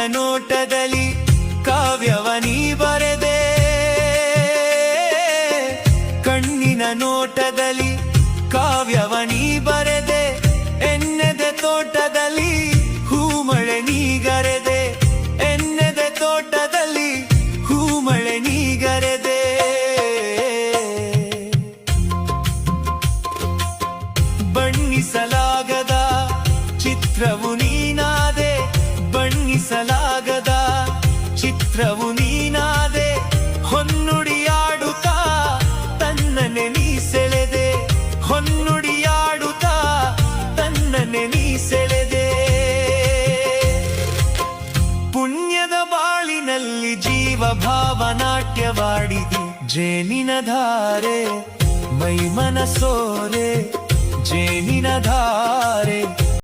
ನೋಟದಲ್ಲಿ ಕಾವ್ಯವ ನೀ ಬರೆದೆ, ಕಣ್ಣಿನ ನೋಟದಲ್ಲಿ ಕಾವ್ಯವ ನೀ ಬರೆದೆ, ಎನ್ನೆದೆ ತೋಟದಲ್ಲಿ ಹೂಮಳೆ ನೀಗರೆದೆ, ಎನ್ನೆದೆ ತೋಟದಲ್ಲಿ ಹೂಮಳೆ ನೀಗರೆದೆ. ಬಣ್ಣಿಸಲಾಗದ ಚಿತ್ರವು ನೀನಾದೆ, ಬಣ್ಣಿಸಲಾಗದ ಚಿತ್ರವು ನೀನಾದೆ, ಹೊನ್ನುಡಿಯಾಡುತ್ತಾ ತನ್ನನೆ ನೀ ಸೆಳೆದೆ, ಹೊನ್ನುಡಿಯಾಡುತ್ತಾ ತನ್ನನೆ ನೀ ಸೆಳೆದೆ. ಪುಣ್ಯದ ಬಾಳಿನಲ್ಲಿ ಜೀವ ಭಾವ ನಾಟ್ಯವಾಡಿದಿ, ಜೇನಿನ ಧಾರೆ ಮೈ ಮನಸೋರೆ, ಜೇನಿನ ಧಾರೆ